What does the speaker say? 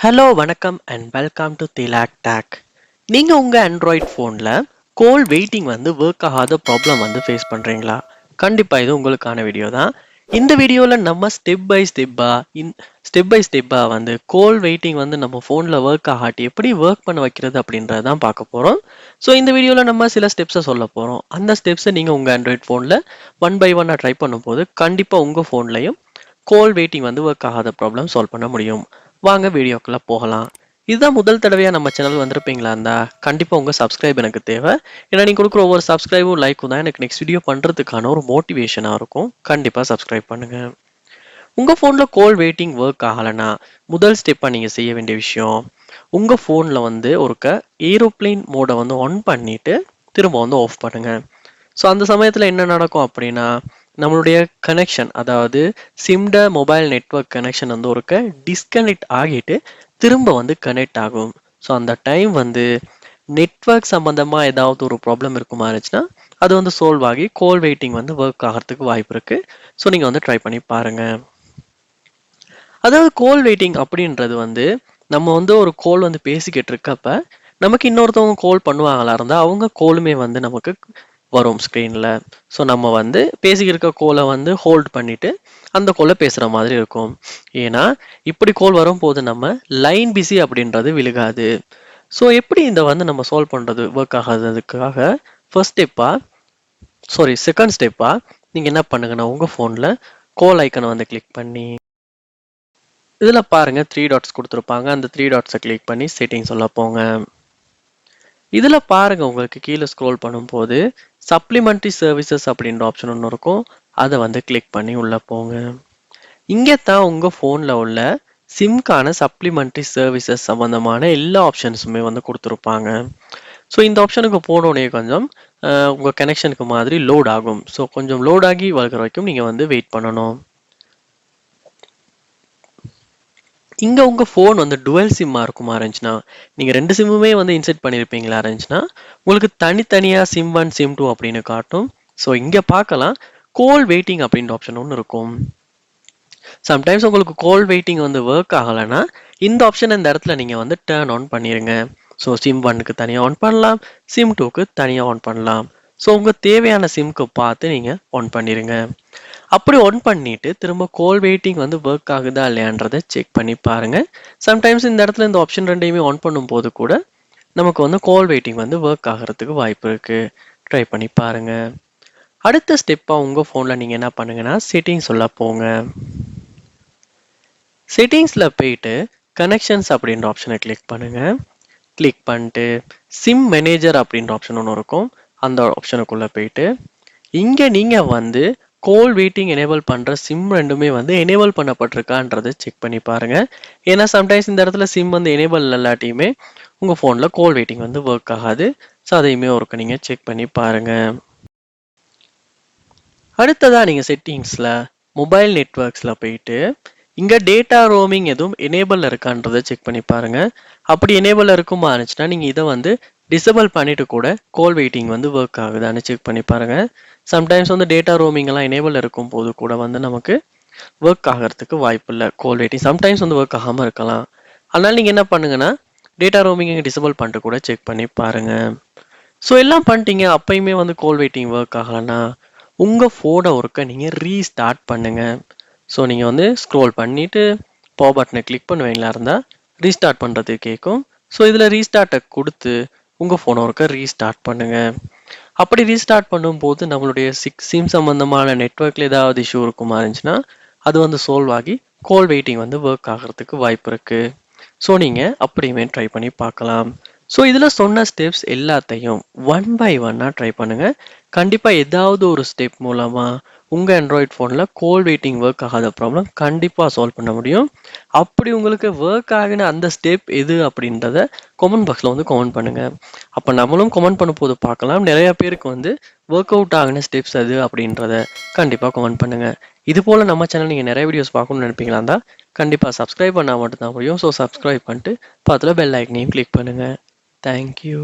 Hello வணக்கம் and welcome to Thilak take. நீங்கள் உங்கள் ஆண்ட்ராய்ட் ஃபோனில் கோல் வெயிட்டிங் வந்து ஒர்க் ஆகாத ப்ராப்ளம் வந்து ஃபேஸ் பண்ணுறீங்களா? கண்டிப்பாக இது உங்களுக்கான வீடியோ தான். இந்த வீடியோவில் நம்ம ஸ்டெப் பை ஸ்டெப்பாக வந்து கோல் வெயிட்டிங் வந்து நம்ம ஃபோனில் ஒர்க் ஆகாட்டி எப்படி ஒர்க் பண்ண வைக்கிறது அப்படின்றத தான் பார்க்க போகிறோம். ஸோ இந்த வீடியோவில் நம்ம சில ஸ்டெப்ஸை சொல்ல போகிறோம். அந்த ஸ்டெப்ஸை நீங்கள் உங்கள் ஆண்ட்ராய்ட் ஃபோனில் ஒன் பை ஒன்னாக ட்ரை பண்ணும்போது கண்டிப்பாக உங்கள் ஃபோன்லையும் கோல் வெயிட்டிங் வந்து ஒர்க் ஆகாத ப்ராப்ளம் சால்வ் பண்ண முடியும். வாங்க வீடியோக்குள்ள போகலாம். இதுதான் முதல் தடவையா நம்ம சேனல் வந்திருப்பீங்களா இருந்தா கண்டிப்பா உங்க சப்ஸ்கிரைப் எனக்கு தேவை. ஏன்னா நீங்க கொடுக்குற ஒவ்வொரு சப்ஸ்கிரைபும் லைக்கும் தான் எனக்கு நெக்ஸ்ட் வீடியோ பண்றதுக்கான ஒரு மோட்டிவேஷனா இருக்கும். கண்டிப்பா சப்ஸ்கிரைப் பண்ணுங்க. உங்க போன்ல கோல் வெயிட்டிங் ஒர்க் ஆகலைன்னா முதல் ஸ்டெப்பா நீங்க செய்ய வேண்டிய விஷயம், உங்க போன்ல வந்து ஒருக்க ஏரோப்ளேன் மோடை வந்து ஆன் பண்ணிட்டு திரும்ப வந்து ஆஃப் பண்ணுங்க. ஸோ அந்த சமயத்தில் என்ன நடக்கும் அப்படின்னா, நம்மளுடைய கனெக்ஷன், அதாவது சிம்ட மொபைல் நெட்வொர்க் கனெக்ஷன் வந்து ஒருக்க டிஸ்கனெக்ட் ஆகிட்டு திரும்ப வந்து கனெக்ட் ஆகும். ஸோ அந்த டைம் வந்து நெட்வொர்க் சம்மந்தமாக ஏதாவது ஒரு ப்ராப்ளம் இருக்குமா இருந்துச்சுன்னா அது வந்து சால்வ் ஆகி கோல் வெயிட்டிங் வந்து ஒர்க் ஆகிறதுக்கு வாய்ப்பு இருக்குது. ஸோ நீங்கள் வந்து ட்ரை பண்ணி பாருங்கள். அதாவது கோல் வெயிட்டிங் அப்படின்றது வந்து நம்ம வந்து ஒரு கோல் வந்து பேசிக்கிட்டு இருக்கப்ப நமக்கு இன்னொருத்தவங்க கோல் பண்ணுவாங்களா இருந்தால் அவங்க கோலுமே வந்து நமக்கு வரும் ஸ்க்ரீனில். ஸோ நம்ம வந்து பேசிக்கிருக்க கோலை வந்து ஹோல்ட் பண்ணிவிட்டு அந்த கோலை பேசுகிற மாதிரி இருக்கும். ஏன்னா இப்படி கோல் வரும்போது நம்ம லைன் பிஸி அப்படின்றது விழுகாது. ஸோ எப்படி இந்த வந்து நம்ம சால்வ் பண்ணுறது ஒர்க் ஆகாததுக்காக செகண்ட் ஸ்டெப்பாக நீங்கள் என்ன பண்ணுங்கன்னா, உங்கள் ஃபோனில் கோல் ஐக்கனை வந்து கிளிக் பண்ணி இதில் பாருங்கள் 3 டாட்ஸ் கொடுத்துருப்பாங்க. அந்த 3 டாட்ஸை கிளிக் பண்ணி செட்டிங்ஸ் உள்ள போங்க. இதில் பாருங்கள், உங்களுக்கு கீழே ஸ்க்ரோல் பண்ணும்போது சப்ளிமெண்ட்ரி சர்வீசஸ் அப்படின்ற ஆப்ஷன் ஒன்று இருக்கும். அதை வந்து கிளிக் பண்ணி உள்ளே போங்க. இங்கே தான் உங்கள் ஃபோனில் உள்ள சிம்கான சப்ளிமெண்ட்ரி சர்வீசஸ் சம்மந்தமான எல்லா ஆப்ஷன்ஸுமே வந்து கொடுத்துருப்பாங்க. ஸோ இந்த ஆப்ஷனுக்கு போனோடனே கொஞ்சம் உங்கள் கனெக்ஷனுக்கு மாதிரி லோட் ஆகும். ஸோ கொஞ்சம் லோட் ஆகி வளர்க்குற வரைக்கும் நீங்கள் வந்து வெயிட் பண்ணணும். இங்கே உங்கள் ஃபோன் வந்து டுவெல் சிம்மாக இருக்குமா இருந்துச்சுன்னா, நீங்கள் 2 சிம்முமே வந்து இன்செர்ட் பண்ணியிருப்பீங்களா இருந்துச்சுன்னா உங்களுக்கு தனித்தனியாக சிம் 1 சிம் 2 அப்படின்னு காட்டும். ஸோ இங்கே பார்க்கலாம், கோல் வெயிட்டிங் அப்படின்ற ஆப்ஷன் ஒன்று இருக்கும். சம்டைம்ஸ் உங்களுக்கு கோல் வெயிட்டிங் வந்து ஒர்க் ஆகலைன்னா இந்த ஆப்ஷன் இந்த இடத்துல நீங்கள் வந்து டேர்ன் ஆன் பண்ணிடுங்க. ஸோ சிம் 1க்கு தனியாக ஆன் பண்ணலாம், சிம் 2க்கு தனியாக ஆன் பண்ணலாம். ஸோ உங்கள் தேவையான சிம்க்கு பார்த்து நீங்கள் ஆன் பண்ணிடுங்க. அப்படி ஆன் பண்ணிட்டு திரும்ப கோல் வெயிட்டிங் வந்து ஒர்க் ஆகுதா இல்லையான்றதை செக் பண்ணி பாருங்க. சம்டைம்ஸ் இந்த இடத்துல இந்த ஆப்ஷன் ரெண்டையுமே ஆன் பண்ணும்போது கூட நமக்கு வந்து கோல் வெயிட்டிங் வந்து ஒர்க் ஆகிறதுக்கு வாய்ப்பு இருக்கு. ட்ரை பண்ணி பாருங்க. அடுத்த ஸ்டெப்பாக உங்கள் ஃபோனில் நீங்கள் என்ன பண்ணுங்கன்னா, செட்டிங்ஸ் உள்ள போங்க. செட்டிங்ஸில் போயிட்டு கனெக்ஷன்ஸ் அப்படின்ற ஆப்ஷனை கிளிக் பண்ணுங்க. கிளிக் பண்ணிட்டு சிம் மேனேஜர் அப்படின்ற ஆப்ஷன் ஒன்று இருக்கும். அந்த ஆப்ஷனுக்குள்ளே போயிட்டு இங்கே நீங்கள் வந்து கோல் வெயிட்டிங் எனேபிள் பண்ணுற சிம் ரெண்டுமே வந்து எனேபிள் பண்ணப்பட்டிருக்கான்றதை செக் பண்ணி பாருங்கள். ஏன்னா சம்டைம்ஸ் இந்த இடத்துல சிம் வந்து எனேபிள் இல்லாட்டியுமே உங்கள் ஃபோனில் கோல் வெயிட்டிங் வந்து ஒர்க் ஆகாது. ஸோ அதையுமே ஒர்க் நீங்கள் செக் பண்ணி பாருங்கள். அடுத்ததாக நீங்கள் செட்டிங்ஸில் மொபைல் நெட்வொர்க்ஸில் போயிட்டு இங்கே டேட்டா ரோமிங் எதுவும் எனேபிள் இருக்கான்றதை செக் பண்ணி பாருங்கள். அப்படி எனேபிள் இருக்குமா இருந்துச்சுன்னா நீங்கள் இதை வந்து டிசபிள் பண்ணிட்டு கூட கோல் வெயிட்டிங் வந்து ஒர்க் ஆகுதான்னு செக் பண்ணி பாருங்கள். சம்டைம்ஸ் வந்து டேட்டா ரோமிங் எல்லாம் எனேபிள் இருக்கும் போது கூட வந்து நமக்கு ஒர்க் ஆகிறதுக்கு வாய்ப்பு இல்லை. கோல் வெயிட்டிங் சம்டைம்ஸ் வந்து ஒர்க் ஆகாமல் இருக்கலாம். அதனால் நீங்கள் என்ன பண்ணுங்கன்னா, டேட்டா ரோமிங் டிசபிள் பண்ணிட்டு கூட செக் பண்ணி பாருங்கள். ஸோ எல்லாம் பண்ணிட்டீங்க, அப்பயுமே வந்து கோல் வெயிட்டிங் ஒர்க் ஆகலைன்னா உங்கள் ஃபோனை ஒர்க்கை நீங்கள் ரீஸ்டார்ட் பண்ணுங்கள். ஸோ நீங்கள் வந்து ஸ்க்ரோல் பண்ணிவிட்டு பவர் பட்டனை கிளிக் பண்ணுவீங்களா இருந்தால் ரீஸ்டார்ட் பண்ணுறதுக்கு கேட்கும். ஸோ இதில் ரீஸ்டார்ட்டை கொடுத்து உங்கள் ஃபோனை ஒர்க்கை ரீஸ்டார்ட் பண்ணுங்கள். அப்படி ரீஸ்டார்ட் பண்ணும்போது நம்மளுடைய சிம் சம்மந்தமான நெட்வொர்க்கில் ஏதாவது இஷ்யூ இருக்குமா இருந்துச்சுன்னா அது வந்து சால்வ் ஆகி கோல் வெயிட்டிங் வந்து ஒர்க் ஆகிறதுக்கு வாய்ப்பு இருக்குது. ஸோ நீங்கள் அப்படியுமே ட்ரை பண்ணி பார்க்கலாம். ஸோ இதில் சொன்ன ஸ்டெப்ஸ் எல்லாத்தையும் ஒன் பை ஒன்னாக ட்ரை பண்ணுங்கள். கண்டிப்பாக ஏதாவது ஒரு ஸ்டெப் மூலமாக உங்கள் ஆண்ட்ராய்ட் ஃபோனில் கோல் வெயிட்டிங் ஒர்க் ஆகாத ப்ராப்ளம் கண்டிப்பாக சால்வ் பண்ண முடியும். அப்படி உங்களுக்கு ஒர்க் ஆகின அந்த ஸ்டெப் எது அப்படின்றத கமெண்ட் பாக்ஸில் வந்து கமெண்ட் பண்ணுங்கள். அப்போ நம்மளும் கமெண்ட் பண்ணும் போது பார்க்கலாம், நிறைய பேருக்கு வந்து ஒர்க் அவுட் ஆகின ஸ்டெப்ஸ் அது அப்படின்றத கண்டிப்பாக கமெண்ட் பண்ணுங்கள். இது போல் நம்ம சேனல் நீங்கள் நிறைய வீடியோஸ் பார்க்கணும்னு நினைப்பீங்களா இருந்தால் கண்டிப்பாக சப்ஸ்கிரைப் பண்ணால் மட்டும்தான் முடியும். ஸோ சப்ஸ்கிரைப் பண்ணிட்டு பக்கத்தில் பெல் ஐக்கனையும் கிளிக் பண்ணுங்கள். தேங்க்யூ.